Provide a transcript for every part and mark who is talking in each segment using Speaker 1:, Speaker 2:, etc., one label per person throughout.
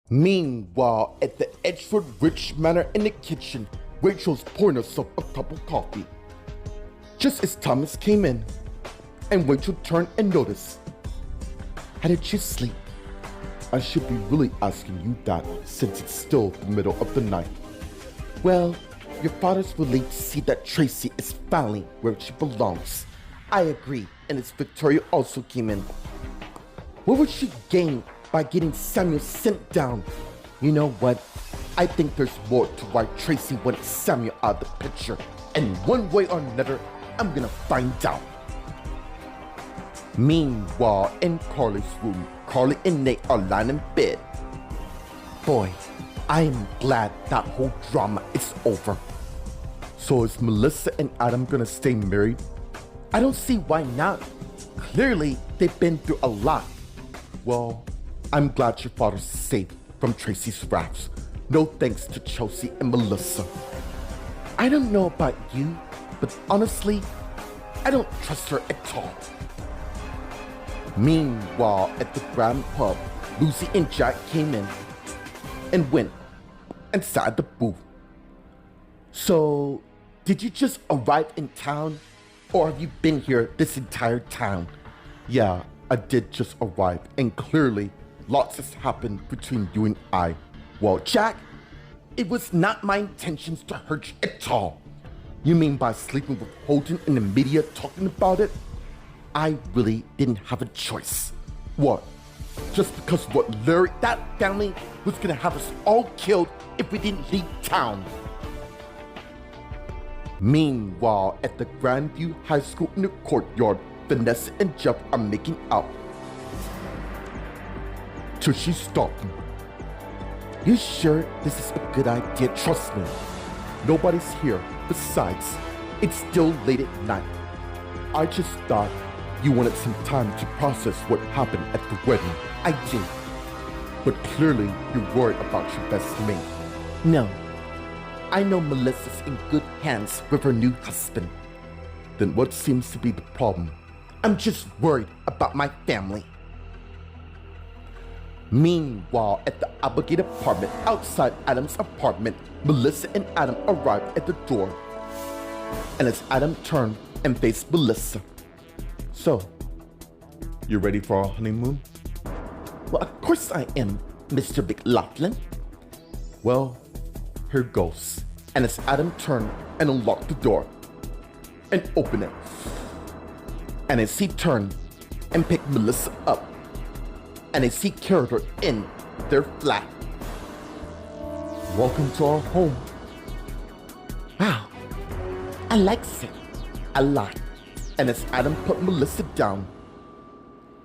Speaker 1: Meanwhile, at the Edgewood Rich Manor in the kitchen, Rachel's pouring herself a cup of coffee. Just as Thomas came in, and Rachel turned and noticed. How did you sleep? I should be really asking you that since it's still the middle of the night. Well, your father's relieved to see that Tracy is finally where she belongs. I agree, and as Victoria also came in. What would she gain by getting Samuel sent down? You know what? I think there's more to why Tracy wanted Samuel out of the picture, and one way or another, I'm gonna find out. Meanwhile, in Carly's room, Carly and Nate are lying in bed. Boy, I am glad that whole drama is over. So is Melissa and Adam gonna stay married? I don't see why not. Clearly, they've been through a lot. Well, I'm glad your father's safe from Tracy's wrath. No thanks to Chelsea and Melissa. I don't know about you, but honestly, I don't trust her at all. Meanwhile, at the Grand Pub, Lucy and Jack came in and went and sat at the booth. So, did you just arrive in town, or have you been here this entire time? Yeah, I did just arrive, and clearly, lots has happened between you and I. Well, Jack, it was not my intentions to hurt you at all. You mean by sleeping with Holden and the media talking about it? I really didn't have a choice. What? Just because what Larry, that family, was gonna have us all killed if we didn't leave town. Meanwhile, at the Grandview High School in the courtyard, Vanessa and Jeff are making out. Till she stopped him. You sure this is a good idea? Trust me. Nobody's here. Besides, it's still late at night. I just thought you wanted some time to process what happened at the wedding. I did. But clearly, you're worried about your best mate. No. I know Melissa's in good hands with her new husband. Then what seems to be the problem? I'm just worried about my family. Meanwhile, at the Applegate apartment outside Adam's apartment, Melissa and Adam arrived at the door. And as Adam turned and faced Melissa. So, you ready for our honeymoon? Well, of course I am, Mr. McLaughlin. Well, here goes. And as Adam turned and unlocked the door and opened it. And as he turned and picked Melissa up, and as he carried her in their flat. Welcome to our home. Wow, I like it a lot. And as Adam put Melissa down,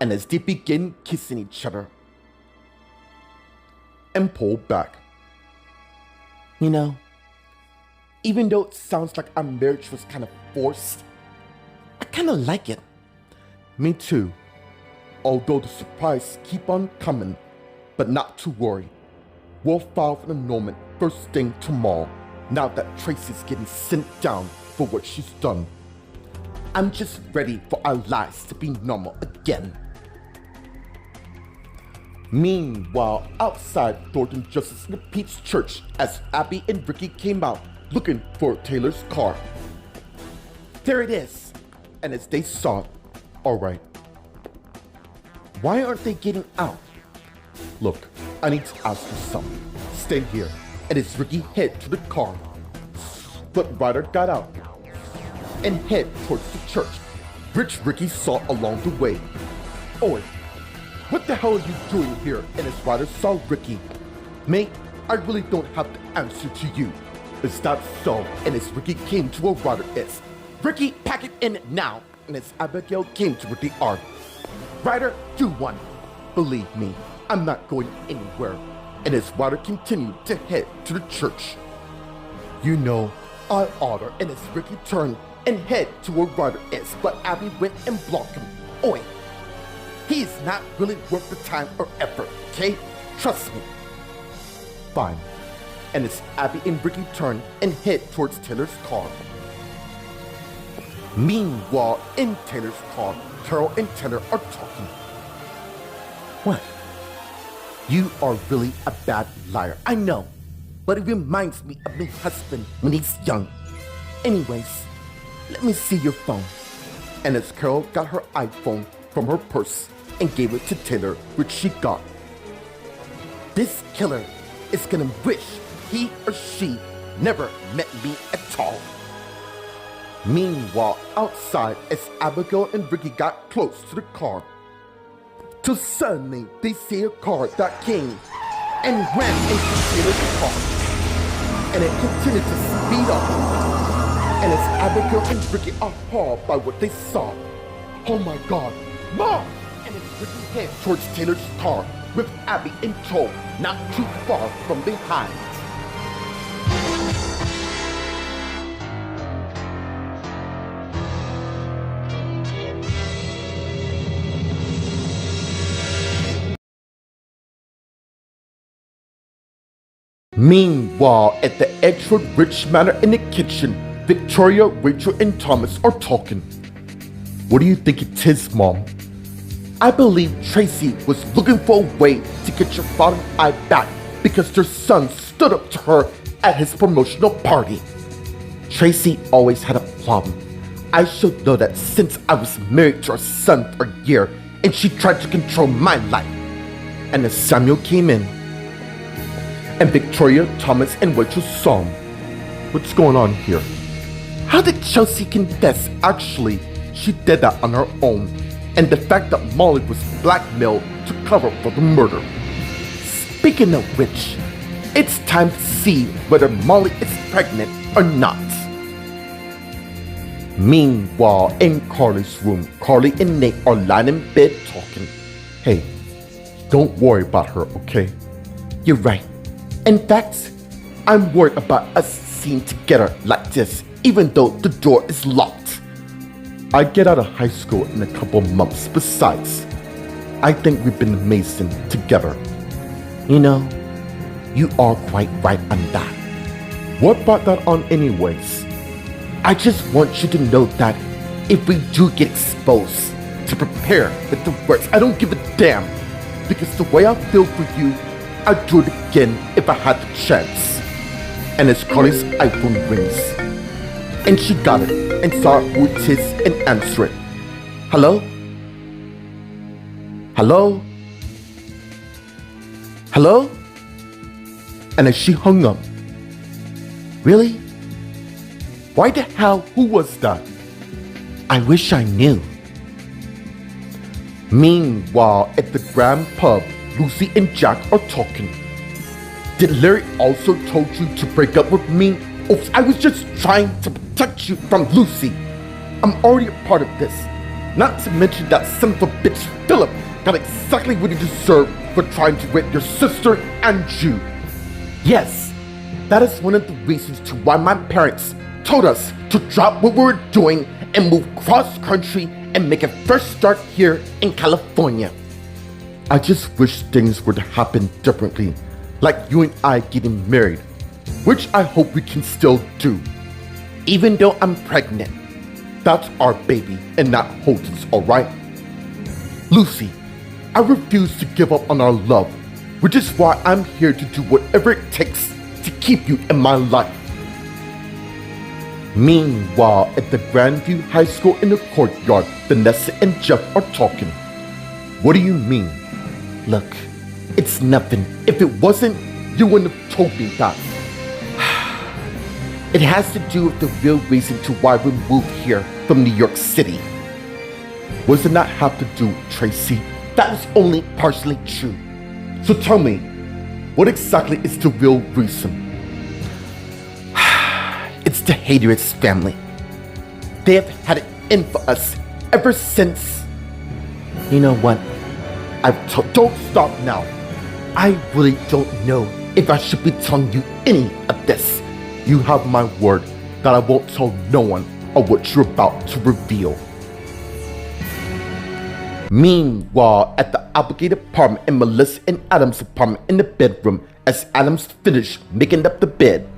Speaker 1: and as they began kissing each other, and pulled back. You know, even though it sounds like our marriage was kind of forced, I kind of like it. Me too. Although the surprise keep on coming, but not to worry. We'll file for annulment first thing tomorrow, now that Tracy's getting sent down for what she's done. I'm just ready for our lives to be normal again. Meanwhile, outside Thornton Justice and Pete's church, as Abby and Ricky came out looking for Taylor's car. There it is. And as they saw it, all right. Why aren't they getting out? Look, I need to ask you something. Stay here. And as Ricky head to the car, but Ryder got out and head towards the church, which Ricky saw along the way. Owen, what the hell are you doing here? And as Ryder saw Ricky, mate, I really don't have the answer to you. Is that so? And as Ricky came to where Ryder is, Ricky, pack it in now. And as Abigail came to Ricky arm, Ryder, do one. Believe me, I'm not going anywhere. And as Ryder continued to head to the church, you know, I order. And as Ricky turned and head to where Ryder is, but Abby went and blocked him. Oi, he is not really worth the time or effort, okay? Trust me. Fine. And as Abby and Ricky turned and head towards Taylor's car. Meanwhile, in Taylor's car, Carol and Taylor are talking. What? You are really a bad liar, I know. But it reminds me of my husband when he's young. Anyways, let me see your phone. And as Carol got her iPhone from her purse and gave it to Taylor, which she got. This killer is gonna wish he or she never met me at all. Meanwhile, outside, as Abigail and Ricky got close to the car, till suddenly they see a car that came and ran into Taylor's car. And it continued to speed up. And as Abigail and Ricky are appalled by what they saw, oh my God, Mom! And as Ricky heads towards Taylor's car with Abby in tow, not too far from behind. Meanwhile, at the Edgewood Ridge Manor in the kitchen, Victoria, Rachel, and Thomas are talking. What do you think it is, Mom? I believe Tracy was looking for a way to get your father and I back because their son stood up to her at his promotional party. Tracy always had a problem. I should know that since I was married to her son for a year and she tried to control my life. And as Samuel came in, and Victoria, Thomas, and Rachel saw him. What's going on here? How did Chelsea confess? Actually, she did that on her own. And the fact that Molly was blackmailed to cover for the murder. Speaking of which, it's time to see whether Molly is pregnant or not. Meanwhile, in Carly's room, Carly and Nate are lying in bed talking. Hey, don't worry about her, okay? You're right. In fact, I'm worried about us seen together like this, even though the door is locked. I get out of high school in a couple months. Besides, I think we've been amazing together. You know, you are quite right on that. What brought that on anyways? I just want you to know that if we do get exposed, to prepare with the worst. I don't give a damn, because the way I feel for you, I'd do it again if I had the chance. And as Carly's iPhone rings, and she got it and saw who it is and answered it. Hello? Hello? Hello? And as she hung up, really? Why the hell? Who was that? I wish I knew. Meanwhile, at the Grand Pub, Lucy and Jack are talking. Did Larry also told you to break up with me? Oops, I was just trying to protect you from Lucy. I'm already a part of this. Not to mention that son of a bitch Philip got exactly what he deserved for trying to rape your sister and you. Yes, that is one of the reasons to why my parents told us to drop what we were doing and move cross country and make a fresh start here in California. I just wish things were to happen differently, like you and I getting married, which I hope we can still do. Even though I'm pregnant, that's our baby and not Holden's, alright? Lucy, I refuse to give up on our love, which is why I'm here to do whatever it takes to keep you in my life. Meanwhile, at the Grandview High School in the courtyard, Vanessa and Jeff are talking. What do you mean? Look, it's nothing. If it wasn't, you wouldn't have told me that. It has to do with the real reason to why we moved here from New York City. What does it not have to do with Tracy? That was only partially true. So tell me, what exactly is the real reason? It's the Hader's family. They have had it in for us ever since. You know what? Don't stop now. I really don't know if I should be telling you any of this. You have my word that I won't tell no one of what you're about to reveal. Meanwhile, at the Applegate apartment in Melissa and Adam's apartment in the bedroom, as Adams finished making up the bed,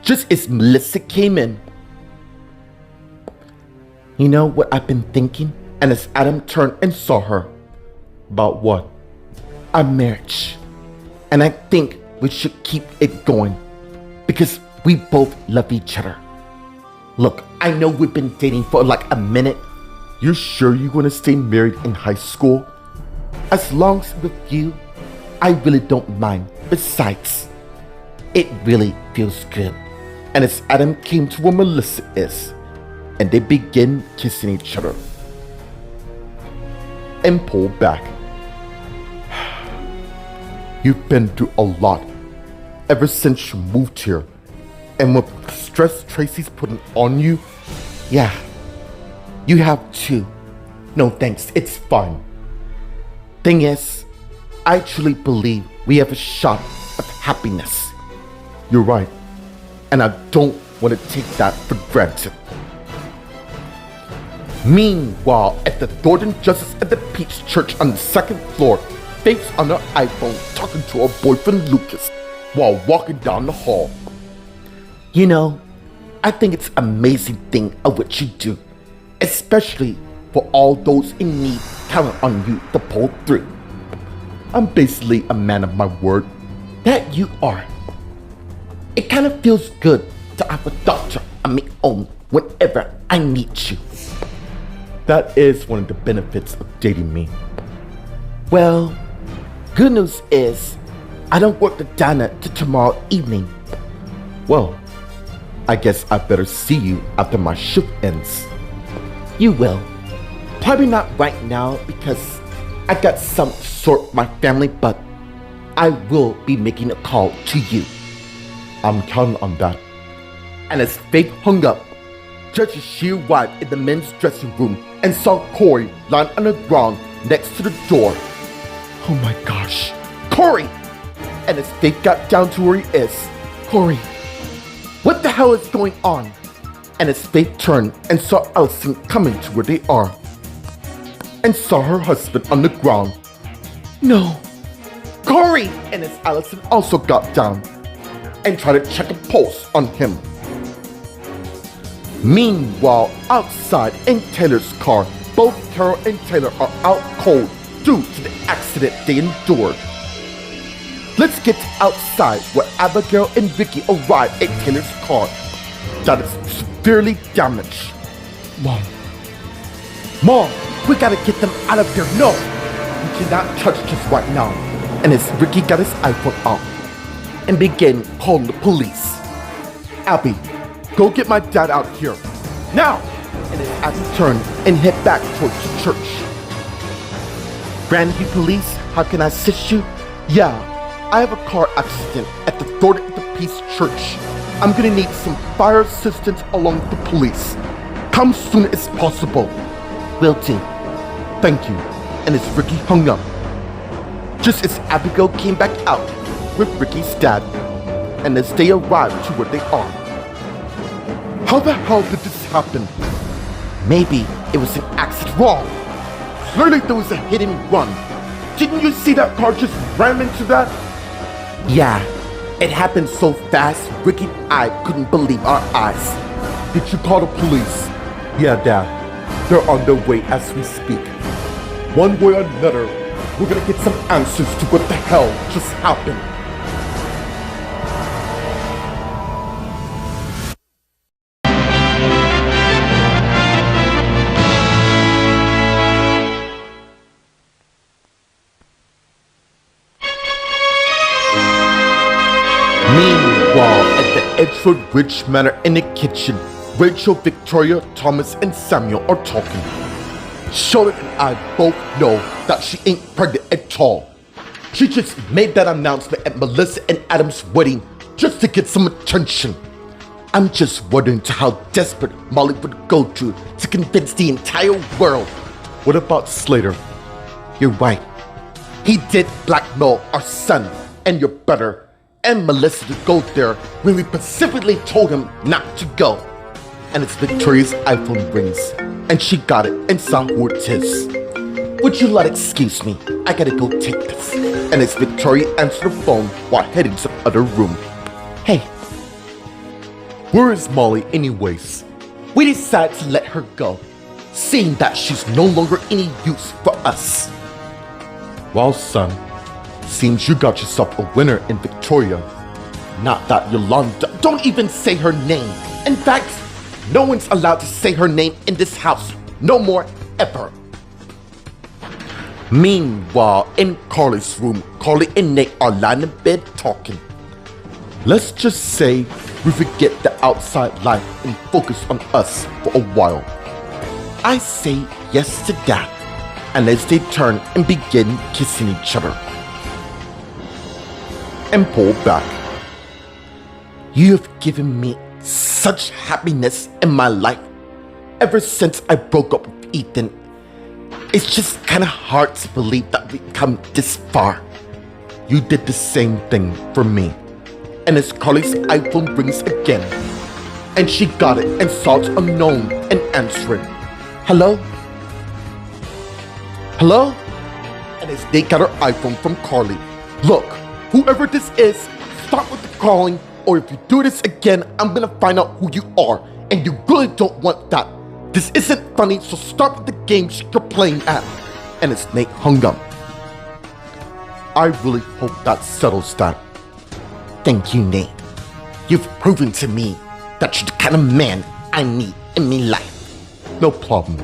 Speaker 1: just as Melissa came in. You know what I've been thinking? And as Adam turned and saw her. About what? our marriage. And I think we should keep it going because we both love each other. Look, I know we've been dating for like a minute. You sure you want to stay married in high school? As long as with you, I really don't mind. Besides, it really feels good. And as Adam came to where Melissa is, and they begin kissing each other, and pulled back. You've been through a lot ever since you moved here. And with the stress Tracy's putting on you, yeah, you have too. No thanks, it's fine. Thing is, I truly believe we have a shot at happiness. You're right, and I don't want to take that for granted. Meanwhile, at the Thornton Justice at the Peach Church on the second floor, Faith's on her iPhone talking to her boyfriend Lucas while walking down the hall. You know, I think it's an amazing thing of what you do, especially for all those in need counting on you to pull through. I'm basically a man of my word. That you are. It kind of feels good to have a doctor on my own whenever I need you. That is one of the benefits of dating me. Well, good news is, I don't work the diner till tomorrow evening. Well, I guess I better see you after my shift ends. You will. Probably not right now because I got some to sort my family, but I will be making a call to you. I'm counting on that. And as Faith hung up, just as she arrived in the men's dressing room and saw Corey lying on the ground next to the door. Oh my gosh, Corey! And as Faith got down to where he is, Corey, what the hell is going on? And as Faith turned and saw Allison coming to where they are, and saw her husband on the ground. No, Corey! And as Allison also got down and tried to check a pulse on him. Meanwhile, outside in Taylor's car, both Carol and Taylor are out cold due to the accident they endured. Let's get outside where Abigail and Vicky arrive at Taylor's car that is severely damaged. Mom, we gotta get them out of here. No, we cannot touch this right now. And as Ricky got his iPhone out and began calling the police. Abby, go get my dad out here, now! And as Abby turned and head back towards the church. Grandview Police, how can I assist you? Yeah, I have a car accident at the Thornton at the Peace Church. I'm gonna need some fire assistance along with the police. Come soon as possible. Will do. Thank you. And as Ricky hung up, just as Abigail came back out with Ricky's dad, and as they arrived to where they are. How the hell did this happen? Maybe it was an accident. Wrong. Clearly there was a hit and run. Didn't you see that car just ram into that? Yeah, it happened so fast, Ricky and I couldn't believe our eyes. Did you call the police? Yeah, Dad. They're on their way as we speak. One way or another, we're gonna get some answers to what the hell just happened. Meanwhile, at the Edgewood Ridge Manor in the kitchen, Rachel, Victoria, Thomas, and Samuel are talking. Charlotte and I both know that she ain't pregnant at all. She just made that announcement at Melissa and Adam's wedding just to get some attention. I'm just wondering to how desperate Molly would go to convince the entire world. What about Slater? You're right. He did blackmail our son and your brother and Melissa to go there when we specifically told him not to go. And it's Victoria's iPhone rings, and she got it and saw who it is. Would you like excuse me? I gotta go take this. And as Victoria answered the phone while heading to the other room. Hey, where is Molly anyways? We decided to let her go, seeing that she's no longer any use for us. Well, son, Seems you got yourself a winner in Victoria. Not that Yolanda. Don't even say her name. In fact, no one's allowed to say her name in this house. No more, ever. Meanwhile, in Carly's room, Carly and Nate are lying in bed talking. Let's just say we forget the outside life and focus on us for a while. I say yes to that, and as they turn and begin kissing each other. And pull back. You have given me such happiness in my life. Ever since I broke up with Ethan, it's just kind of hard to believe that we've come this far. You did the same thing for me. And as Carly's iPhone rings again, and she got it and saw it's unknown and answering. Hello? Hello? And as they got her iPhone from Carly, look, whoever this is, start with the calling, or if you do this again, I'm gonna find out who you are, and you really don't want that. This isn't funny, so start with the games you're playing at. And as Nate hung up, I really hope that settles that. Thank you, Nate. You've proven to me that you're the kind of man I need in my life. No problem.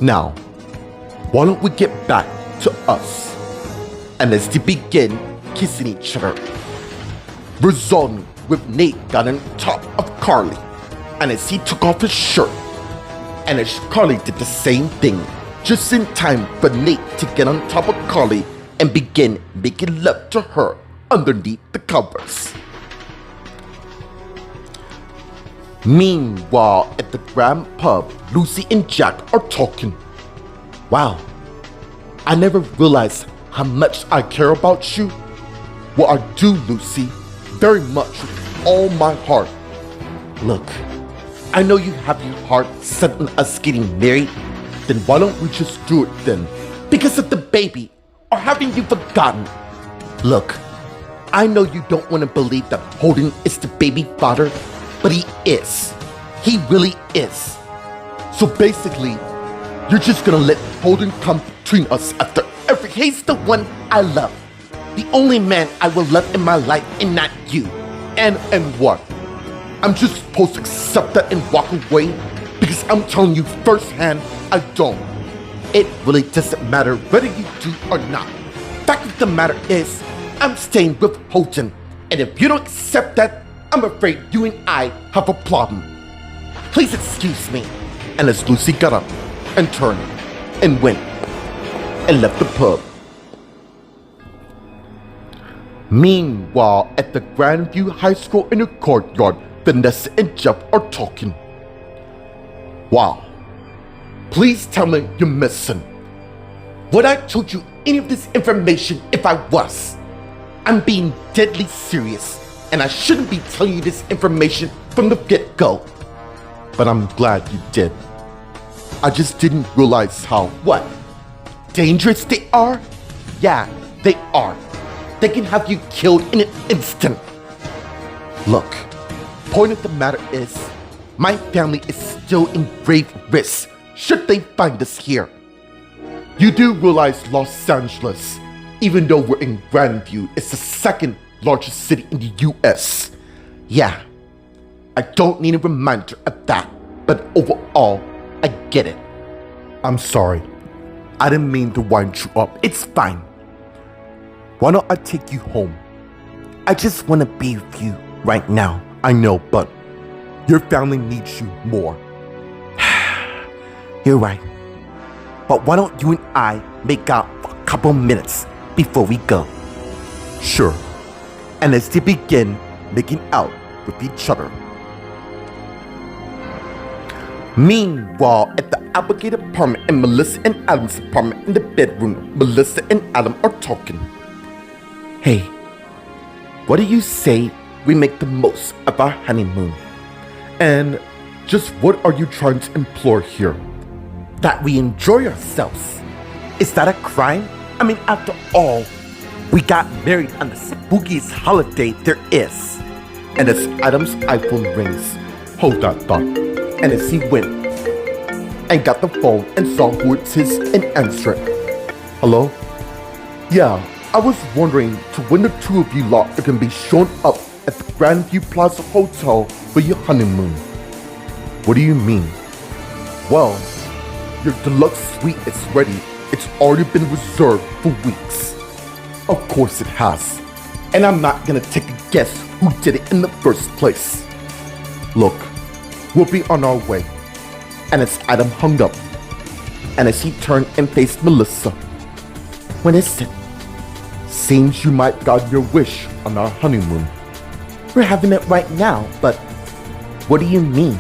Speaker 1: Now, why don't we get back to us? And as they begin kissing each other, resulting with Nate got on top of Carly, and as he took off his shirt, and as Carly did the same thing, just in time for Nate to get on top of Carly and begin making love to her underneath the covers. Meanwhile, at the Grand Pub, Lucy and Jack are talking. Wow, I never realized how much I care about you. Well, I do, Lucy, very much with all my heart. Look, I know you have your heart set on us getting married, then why don't we just do it then? Because of the baby, or haven't you forgotten? Look, I know you don't want to believe that Holden is the baby father, but he is. He really is. So basically, you're just gonna let Holden come between us after every. He's the one I love. The only man I will love in my life and not you. And what? I'm just supposed to accept that and walk away? Because I'm telling you firsthand, I don't. It really doesn't matter whether you do or not. Fact of the matter is, I'm staying with Holden, and if you don't accept that, I'm afraid you and I have a problem. Please excuse me. And as Lucy got up and turned and went and left the pub. Meanwhile, at the Grandview High School in the courtyard, Vanessa and Jeff are talking. Wow. Please tell me you're missing. Would I told you any of this information if I was? I'm being deadly serious, and I shouldn't be telling you this information from the get-go. But I'm glad you did. I just didn't realize how, what? Dangerous they are? Yeah, they are. They can have you killed in an instant. Look, point of the matter is, my family is still in grave risk should they find us here. You do realize Los Angeles, even though we're in Grandview, is the second largest city in the US. Yeah, I don't need a reminder of that, but overall, I get it. I'm sorry. I didn't mean to wind you up. It's fine. Why don't I take you home? I just want to be with you right now. I know, but your family needs you more. You're right. But why don't you and I make out for a couple minutes before we go? Sure. And as they begin making out with each other. Meanwhile, at the Applegate apartment and Melissa and Adam's apartment in the bedroom, Melissa and Adam are talking. Hey, what do you say we make the most of our honeymoon? And just what are you trying to implore here? That we enjoy ourselves. Is that a crime? I mean, after all, we got married on the spookiest holiday there is. And as Adam's iPhone rings, hold that thought. And as he went and got the phone and saw who it is and answered. Hello? Yeah, I was wondering to when the two of you lot are gonna be showing up at the Grandview Plaza Hotel for your honeymoon. What do you mean? Well, your deluxe suite is ready. It's already been reserved for weeks. Of course it has. And I'm not gonna take a guess who did it in the first place. Look, we'll be on our way. And as Adam hung up, and as he turned and faced Melissa, when is it? Seems you might got your wish on our honeymoon. We're having it right now, but what do you mean?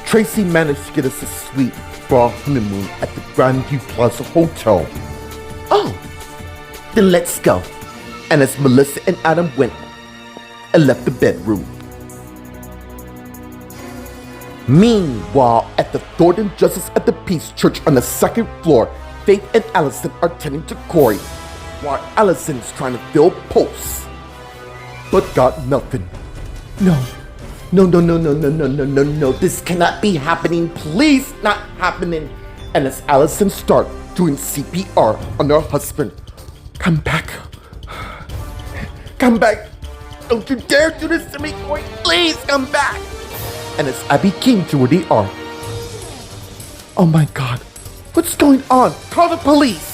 Speaker 1: Tracy managed to get us a suite for our honeymoon at the Grandview Plaza Hotel. Oh, then let's go. And as Melissa and Adam went and left the bedroom. Meanwhile, at the Thornton Justice of the Peace Church on the second floor, Faith and Allison are tending to Corey, while Allison's trying to fill pulse, but got nothing. No, this cannot be happening, please not happening. And as Allison starts doing CPR on her husband, come back, don't you dare do this to me, Corey, please come back. And as Abby came to where they are, oh my God, what's going on? Call the police.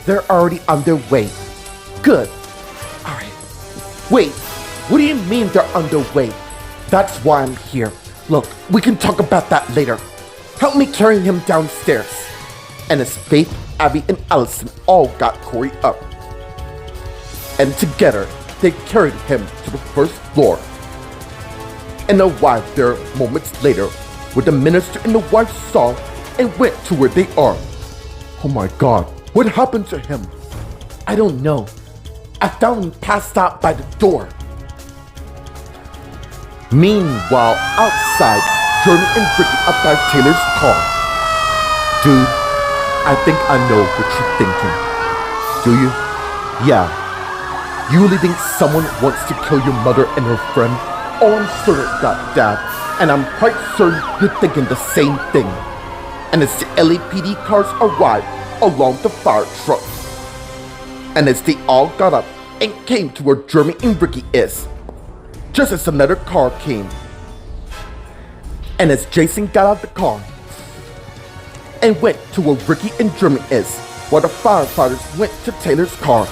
Speaker 1: They're already on their way. Good. All right. Wait, what do you mean they're on their way? That's why I'm here. Look, we can talk about that later. Help me carry him downstairs. And as Faith, Abby, and Allison all got Corey up. And together, they carried him to the first floor. And arrived there moments later, where the minister and the wife saw and went to where they are. Oh my God, what happened to him? I don't know. I found him passed out by the door. Meanwhile, outside, Jeremy and Ricky up by Taylor's car. Dude, I think I know what you're thinking. Do you? Yeah. You really think someone wants to kill your mother and her friend? Oh, I'm certain of that, Dad. And I'm quite certain you're thinking the same thing. And as the LAPD cars arrived along the fire truck, and as they all got up and came to where Jeremy and Ricky is, just as another car came, and as Jason got out of the car and went to where Ricky and Jeremy is, while the firefighters went to Taylor's car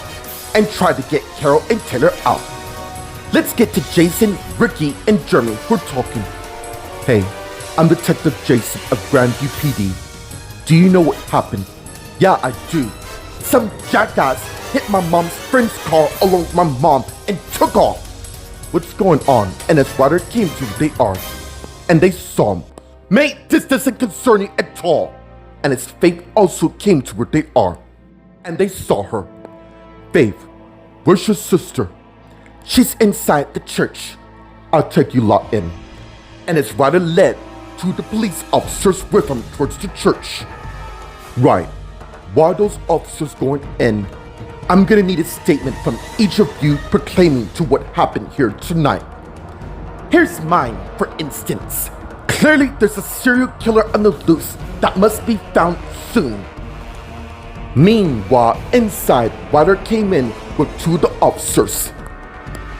Speaker 1: and tried to get Carol and Taylor out. Let's get to Jason, Ricky, and Jeremy who are talking. Hey, I'm Detective Jason of Grandview PD. Do you know what happened? Yeah, I do. Some jackass hit my mom's friend's car along with my mom and took off. What's going on? And as Ryder came to where they are, and they saw him. Mate, this doesn't concern you at all. And as Faith also came to where they are, and they saw her. Faith, where's your sister? She's inside the church. I'll take you lot in. And as Ryder led two the police officers with him towards the church. Right, while those officers going in, I'm gonna need a statement from each of you proclaiming to what happened here tonight. Here's mine, for instance. Clearly there's a serial killer on the loose that must be found soon. Meanwhile, inside, Ryder came in with two of the officers.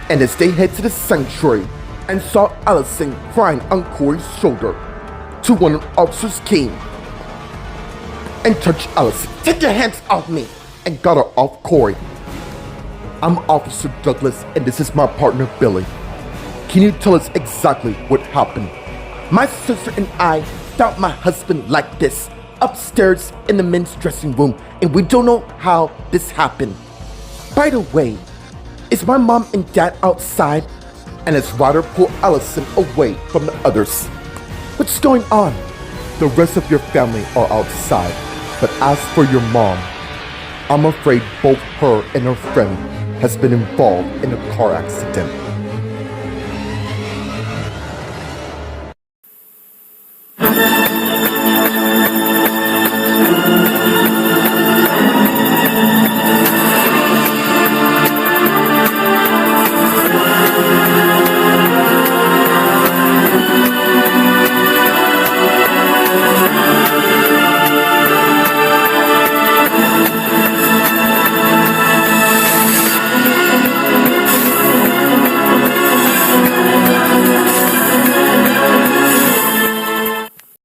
Speaker 1: And as they head to the sanctuary and saw Allison crying on Corey's shoulder, two one of the officers came and touched Allison. Take your hands off me! And got her off Corey. I'm Officer Douglas and this is my partner Billy. Can you tell us exactly what happened? My sister and I found my husband like this, upstairs in the men's dressing room, and we don't know how this happened. By the way, is my mom and dad outside? And as Ryder pulled Allison away from the others. What's going on? The rest of your family are outside, but as for your mom, I'm afraid both her and her friend has been involved in a car accident.